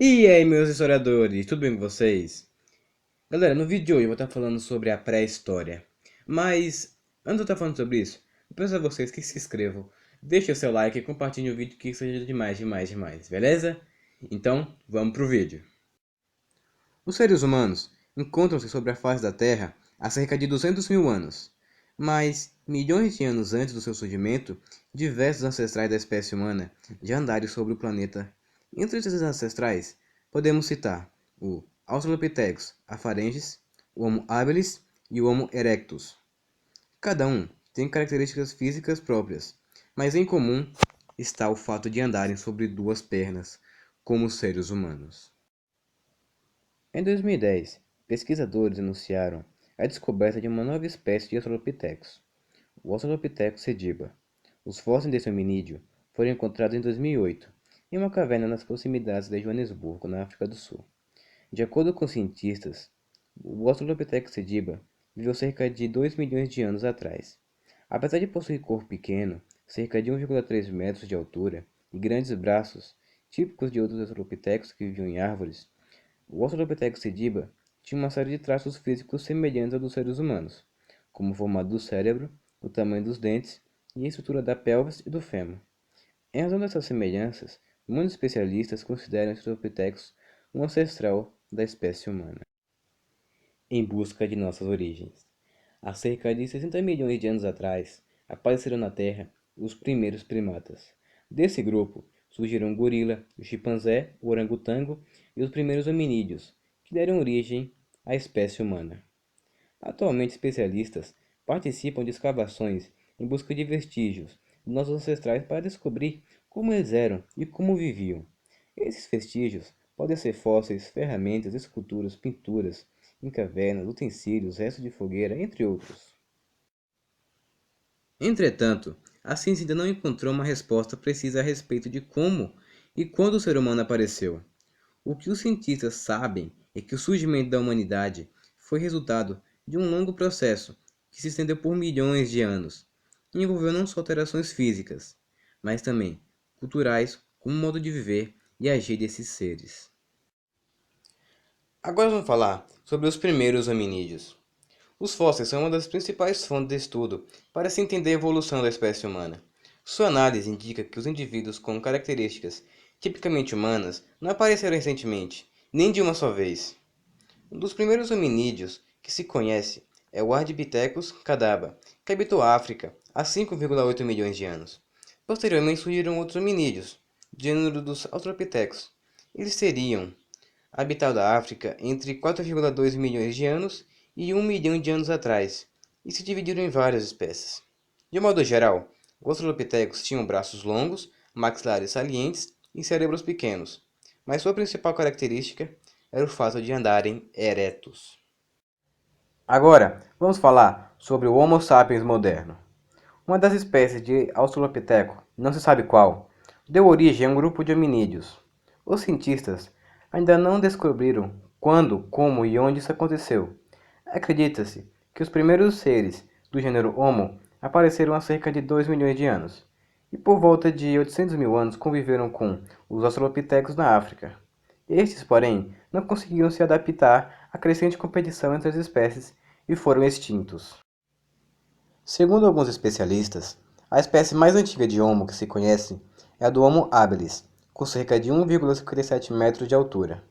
E aí, meus historiadores, tudo bem com vocês? Galera, no vídeo de hoje eu vou estar falando sobre a pré-história. Mas, antes de eu estar falando sobre isso, eu peço a vocês que se inscrevam, deixem o seu like e compartilhem o vídeo, que isso ajuda demais, demais, demais, beleza? Então, vamos pro vídeo. Os seres humanos encontram-se sobre a face da Terra há cerca de 200 mil anos. Mas, milhões de anos antes do seu surgimento, diversos ancestrais da espécie humana já andaram sobre o planeta. Entre esses ancestrais, podemos citar o Australopithecus afarensis, o Homo habilis e o Homo erectus. Cada um tem características físicas próprias, mas em comum está o fato de andarem sobre duas pernas, como os seres humanos. Em 2010, pesquisadores anunciaram a descoberta de uma nova espécie de Australopithecus, o Australopithecus sediba. Os fósseis desse hominídeo foram encontrados em 2008, em uma caverna nas proximidades de Joanesburgo, na África do Sul. De acordo com cientistas, o Australopithecus sediba viveu cerca de 2 milhões de anos atrás. Apesar de possuir corpo pequeno, cerca de 1,3 metros de altura, e grandes braços, típicos de outros Australopithecus que viviam em árvores, o Australopithecus sediba tinha uma série de traços físicos semelhantes aos dos seres humanos, como o formato do cérebro, o tamanho dos dentes e a estrutura da pelvis e do fêmur. Em razão dessas semelhanças, muitos especialistas consideram o Australopithecus um ancestral da espécie humana. Em busca de nossas origens. Há cerca de 60 milhões de anos atrás, apareceram na Terra os primeiros primatas. Desse grupo surgiram o gorila, o chimpanzé, o orangotango e os primeiros hominídeos, que deram origem à espécie humana. Atualmente, especialistas participam de escavações em busca de vestígios de nossos ancestrais para descobrir como eles eram e como viviam. Esses vestígios podem ser fósseis, ferramentas, esculturas, pinturas em cavernas, utensílios, restos de fogueira, entre outros. Entretanto, a ciência ainda não encontrou uma resposta precisa a respeito de como e quando o ser humano apareceu. O que os cientistas sabem é que o surgimento da humanidade foi resultado de um longo processo que se estendeu por milhões de anos e envolveu não só alterações físicas, mas também culturais, como o modo de viver e agir desses seres. Agora vamos falar sobre os primeiros hominídeos. Os fósseis são uma das principais fontes de estudo para se entender a evolução da espécie humana. Sua análise indica que os indivíduos com características tipicamente humanas não apareceram recentemente, nem de uma só vez. Um dos primeiros hominídeos que se conhece é o Ardipithecus cadabra, que habitou a África há 5,8 milhões de anos. Posteriormente surgiram outros hominídeos, gênero dos Australopithecus. Eles teriam habitado a África entre 4,2 milhões de anos e 1 milhão de anos atrás, e se dividiram em várias espécies. De modo geral, os Australopithecus tinham braços longos, maxilares salientes e cérebros pequenos, mas sua principal característica era o fato de andarem eretos. Agora, vamos falar sobre o Homo sapiens moderno. Uma das espécies de Australopiteco, não se sabe qual, deu origem a um grupo de hominídeos. Os cientistas ainda não descobriram quando, como e onde isso aconteceu. Acredita-se que os primeiros seres do gênero Homo apareceram há cerca de 2 milhões de anos, e por volta de 800 mil anos conviveram com os Australopithecus na África. Estes, porém, não conseguiram se adaptar à crescente competição entre as espécies e foram extintos. Segundo alguns especialistas, a espécie mais antiga de Homo que se conhece é a do Homo habilis, com cerca de 1,57 metros de altura,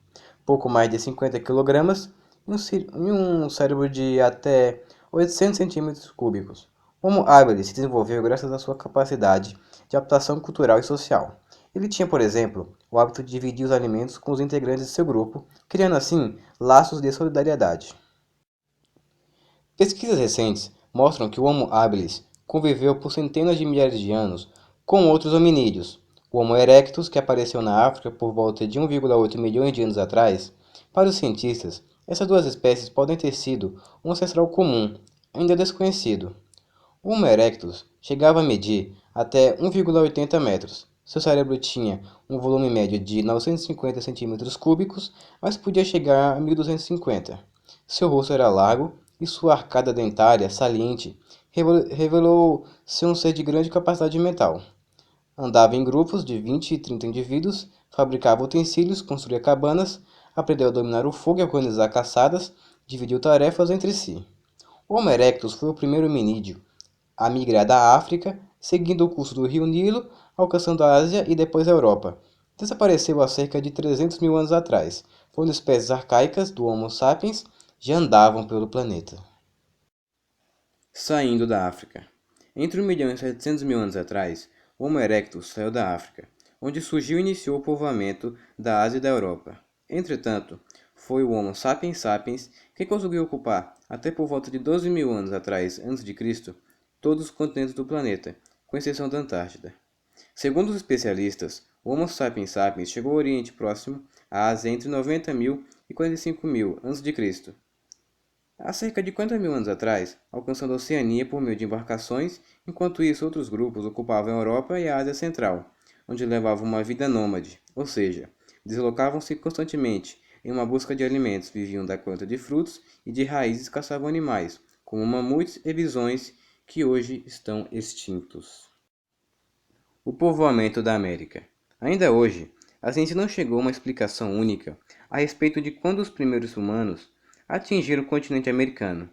pouco mais de 50 kg e um cérebro de até 800 centímetros cúbicos. O Homo habilis se desenvolveu graças à sua capacidade de adaptação cultural e social. Ele tinha, por exemplo, o hábito de dividir os alimentos com os integrantes de seu grupo, criando assim laços de solidariedade. Pesquisas recentes mostram que o Homo habilis conviveu por centenas de milhares de anos com outros hominídeos. O Homo erectus, que apareceu na África por volta de 1,8 milhões de anos atrás. Para os cientistas, essas duas espécies podem ter sido um ancestral comum, ainda desconhecido. O Homo erectus chegava a medir até 1,80 metros. Seu cérebro tinha um volume médio de 950 centímetros cúbicos, mas podia chegar a 1250. Seu rosto era largo e sua arcada dentária saliente revelou ser um ser de grande capacidade mental. Andava em grupos de 20 e 30 indivíduos, fabricava utensílios, construía cabanas, aprendeu a dominar o fogo e a organizar caçadas, dividiu tarefas entre si. O Homo erectus foi o primeiro hominídeo a migrar da África, seguindo o curso do rio Nilo, alcançando a Ásia e depois a Europa. Desapareceu há cerca de 300 mil anos atrás, quando espécies arcaicas do Homo sapiens já andavam pelo planeta. Saindo da África. Entre 1 milhão e 700 mil anos atrás, o Homo erectus saiu da África, onde surgiu e iniciou o povoamento da Ásia e da Europa. Entretanto, foi o Homo sapiens sapiens que conseguiu ocupar, até por volta de 12 mil anos atrás a.C., todos os continentes do planeta, com exceção da Antártida. Segundo os especialistas, o Homo sapiens sapiens chegou ao Oriente Próximo, à Ásia entre 90 mil e 45 mil a.C., há cerca de 40 mil anos atrás, alcançando a Oceania por meio de embarcações, enquanto isso outros grupos ocupavam a Europa e a Ásia Central, onde levavam uma vida nômade, ou seja, deslocavam-se constantemente em uma busca de alimentos, viviam da colheita de frutos e de raízes e caçavam animais, como mamutes e bisões, que hoje estão extintos. O povoamento da América. Ainda hoje, a ciência não chegou a uma explicação única a respeito de quando os primeiros humanos atingiram o continente americano.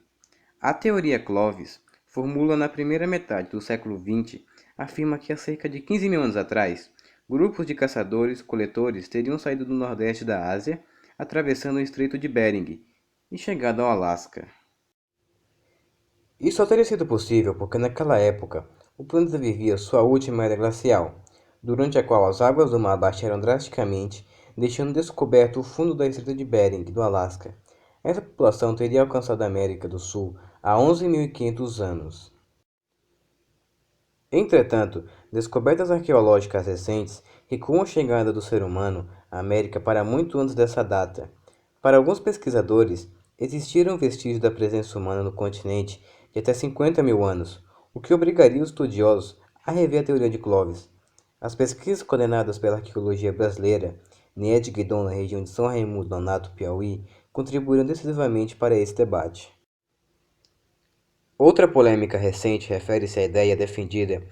A teoria Clovis formula na primeira metade do século XX, afirma que há cerca de 15 mil anos atrás, grupos de caçadores-coletores teriam saído do nordeste da Ásia, atravessando o Estreito de Bering e chegado ao Alasca. Isso só teria sido possível porque naquela época o planeta vivia sua última era glacial, durante a qual as águas do mar baixaram drasticamente, deixando descoberto o fundo da Estreita de Bering, do Alasca. Essa população teria alcançado a América do Sul há 11.500 anos. Entretanto, descobertas arqueológicas recentes recuam a chegada do ser humano à América para muito antes dessa data. Para alguns pesquisadores, existiram vestígios da presença humana no continente de até 50 mil anos, o que obrigaria os estudiosos a rever a teoria de Clovis. As pesquisas coordenadas pela arqueologia brasileira, Nied Guidon, na região de São Raimundo Nonato, Piauí, contribuíram decisivamente para esse debate. Outra polêmica recente refere-se à ideia defendida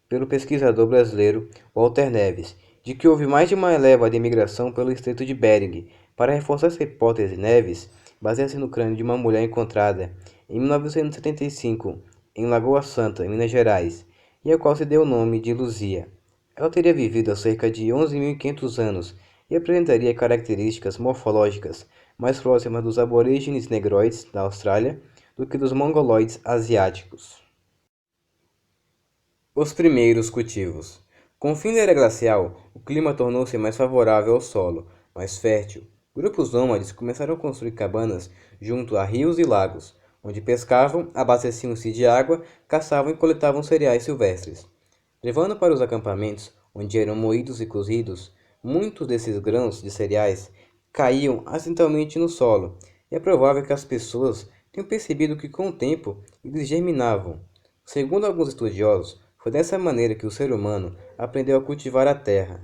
pelo pesquisador brasileiro Walter Neves, de que houve mais de uma leva de imigração pelo Estreito de Bering. Para reforçar essa hipótese, Neves baseia-se no crânio de uma mulher encontrada em 1975 em Lagoa Santa, Minas Gerais, e a qual se deu o nome de Luzia. Ela teria vivido há cerca de 11.500 anos e apresentaria características morfológicas mais próximas dos aborígenes negroides da Austrália do que dos mongoloides asiáticos. Os primeiros cultivos. Com o fim da era glacial, o clima tornou-se mais favorável ao solo, mais fértil. Grupos nômades começaram a construir cabanas junto a rios e lagos, onde pescavam, abasteciam-se de água, caçavam e coletavam cereais silvestres. Levando para os acampamentos, onde eram moídos e cozidos, muitos desses grãos de cereais caíam acidentalmente no solo, e é provável que as pessoas tenham percebido que com o tempo eles germinavam. Segundo alguns estudiosos, foi dessa maneira que o ser humano aprendeu a cultivar a terra.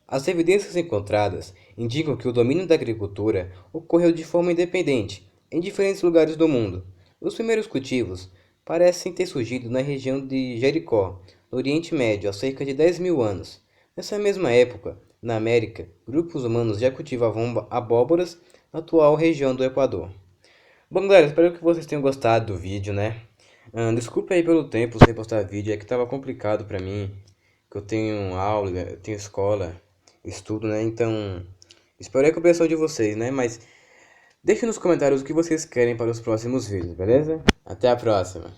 As evidências encontradas indicam que o domínio da agricultura ocorreu de forma independente em diferentes lugares do mundo. Os primeiros cultivos parecem ter surgido na região de Jericó, no Oriente Médio, há cerca de 10 mil anos. Nessa mesma época, na América, grupos humanos já cultivavam abóboras na atual região do Equador. Bom, galera, espero que vocês tenham gostado do vídeo, né? Desculpa aí pelo tempo sem postar vídeo, é que tava complicado pra mim, que eu tenho aula, eu tenho escola, estudo, né? Então, espero a compreensão de vocês, né? Mas deixe nos comentários o que vocês querem para os próximos vídeos, beleza? Até a próxima!